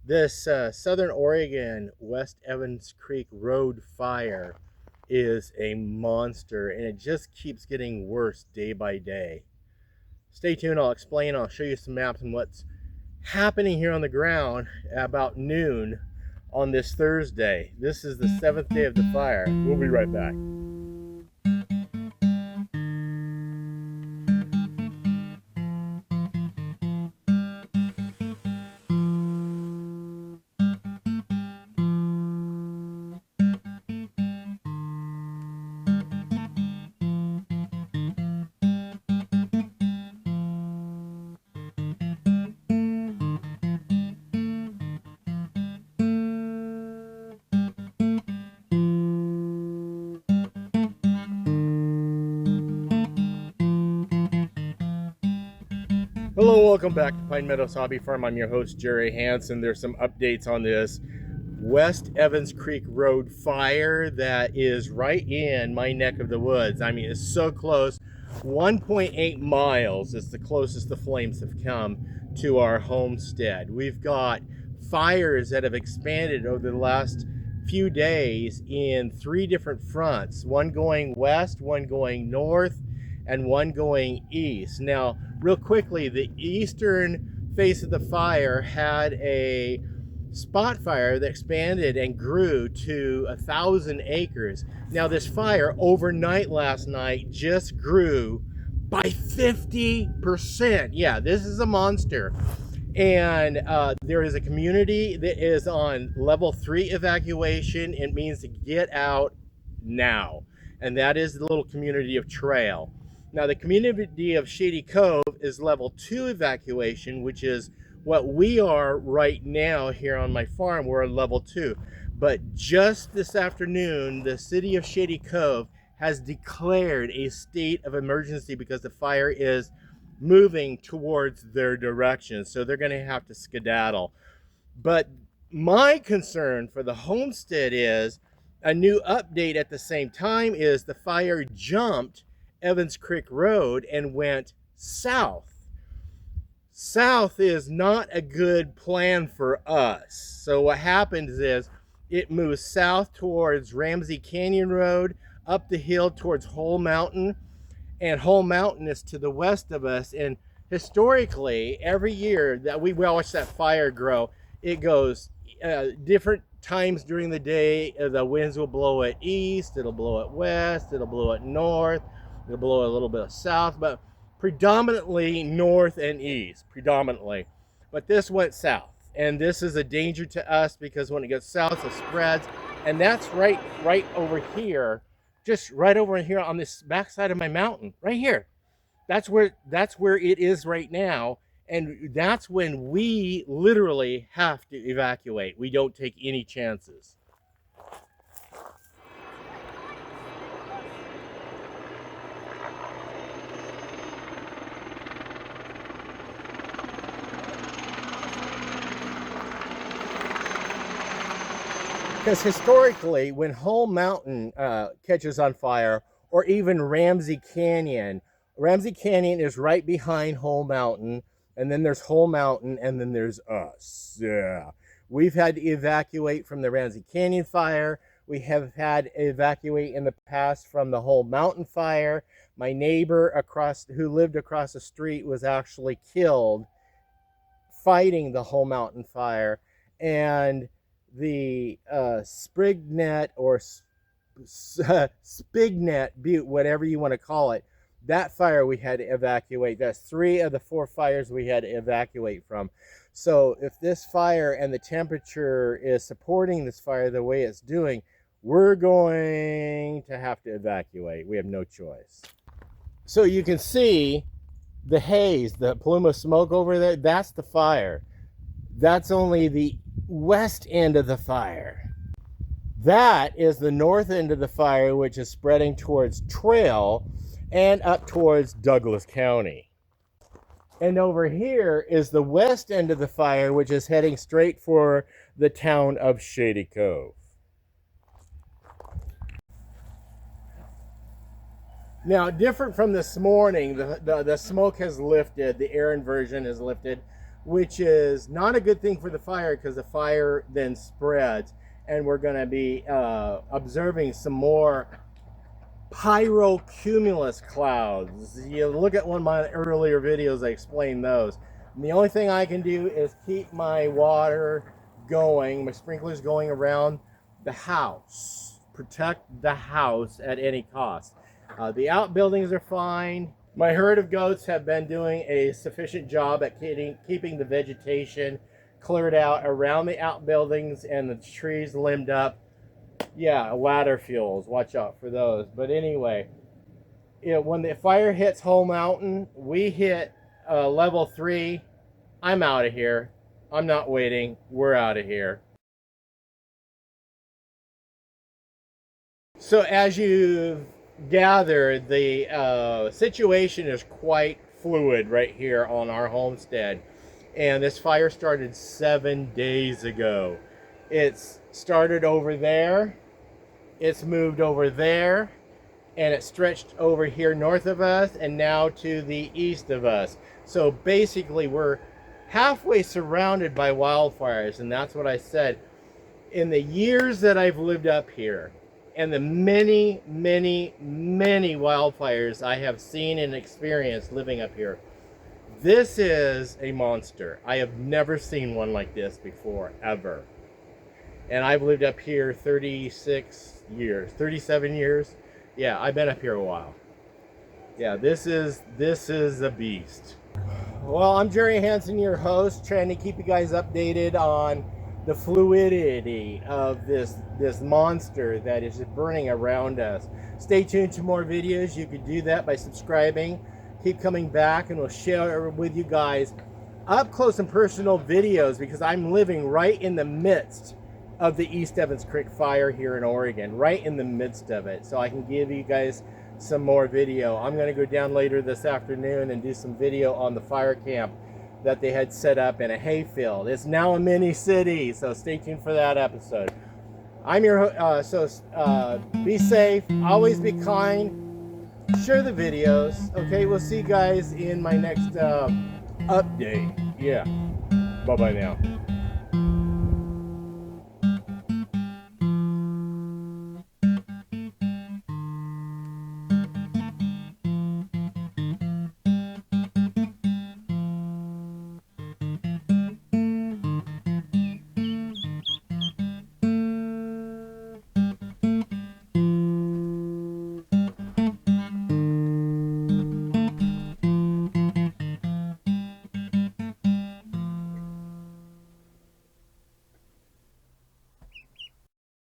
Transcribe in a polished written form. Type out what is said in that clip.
This Southern Oregon West Evans Creek Road fire is a monster, and it just keeps getting worse day by day. Stay tuned, I'll explain, I'll show you some maps and what's happening here on the ground about noon on this Thursday. This is the 7th day of the fire. We'll be right back. Hello, welcome back to Pine Meadows Hobby Farm. I'm your host, Jerry Hansen. There's some updates on this West Evans Creek Road fire that is right in my neck of the woods. I mean, it's so close. 1.8 miles is the closest the flames have come to our homestead. We've got fires that have expanded over the last few days in 3 different fronts. One going west, one going north, and one going east. Now, real quickly, the eastern face of the fire had a spot fire that expanded and grew to 1,000 acres. Now, this fire overnight last night just grew by 50%. Yeah, this is a monster. And there is a community that is on level 3 evacuation. It means to get out now. And that is the little community of Trail. Now, the community of Shady Cove is level 2 evacuation, which is what we are right now here on my farm. We're on level 2. But just this afternoon, the city of Shady Cove has declared a state of emergency because the fire is moving towards their direction. So they're going to have to skedaddle. But my concern for the homestead is a new update at the same time is the fire jumped Evans Creek Road and went south. South is not a good plan for us. So what happens is it moves south towards Ramsey Canyon Road, up the hill towards Hole Mountain, and Hole Mountain is to the west of us. And historically, every year that we watch that fire grow, it goes different times during the day. The winds will blow it east, it'll blow it west, it'll blow it north, it'll blow a little bit of south, but predominantly north and east, predominantly. But this went south, and this is a danger to us because when it gets south, it spreads, and that's right over here, just right over here on this backside of my mountain, right here. That's where it is right now, and that's when we literally have to evacuate. We don't take any chances. Because historically, when Hole Mountain catches on fire, or even Ramsey Canyon is right behind Hole Mountain, and then there's Hole Mountain, and then there's us. Yeah. We've had to evacuate from the Ramsey Canyon fire. We have had to evacuate in the past from the Hole Mountain fire. My neighbor who lived across the street was actually killed fighting the Hole Mountain fire. And the Sprignet or Spignet Butte, whatever you want to call it, that fire we had to evacuate. That's 3 of the 4 fires we had to evacuate from. So if this fire and the temperature is supporting this fire the way it's doing, we're going to have to evacuate. We have no choice. So you can see the haze, the plume of smoke over there, that's the fire. That's only the west end of the fire. That is the north end of the fire, which is spreading towards Trail and up towards Douglas County. And over here is the west end of the fire, which is heading straight for the town of Shady Cove. Now, different from this morning, the smoke has lifted, the air inversion has lifted, which is not a good thing for the fire because the fire then spreads. And we're going to be observing some more pyrocumulus clouds. You look at one of my earlier videos, I explained those. And the only thing I can do is keep my water going, my sprinklers going around the house. Protect the house at any cost. The outbuildings are fine. My herd of goats have been doing a sufficient job at keeping the vegetation cleared out around the outbuildings and the trees limbed up. Yeah, ladder fuels, watch out for those. But anyway, when the fire hits Whole Mountain, we hit level 3. I'm out of here. I'm not waiting. We're out of here. So as you've gathered, the situation is quite fluid right here on our homestead. And this fire started 7 days ago. It's started over there, it's moved over there, and it stretched over here north of us and now to the east of us. So basically we're halfway surrounded by wildfires, and that's what I said. In the years that I've lived up here, and the many, many, many wildfires I have seen and experienced living up here, this is a monster. I have never seen one like this before, ever. And I've lived up here 36 years, 37 years. Yeah, I've been up here a while. Yeah, this is a beast. Well, I'm Jerry Hansen, your host, trying to keep you guys updated on the fluidity of this monster that is burning around us. Stay tuned to more videos. You can do that by subscribing. Keep coming back, and we'll share with you guys up close and personal videos, because I'm living right in the midst of the East Evans Creek fire here in Oregon, right in the midst of it. So I can give you guys some more video. I'm going to go down later this afternoon and do some video on the fire camp that they had set up in a hayfield. It's now a mini city, so stay tuned for that episode. I'm your be safe, always be kind, share the videos. Okay, we'll see you guys in my next update. Yeah, bye bye now.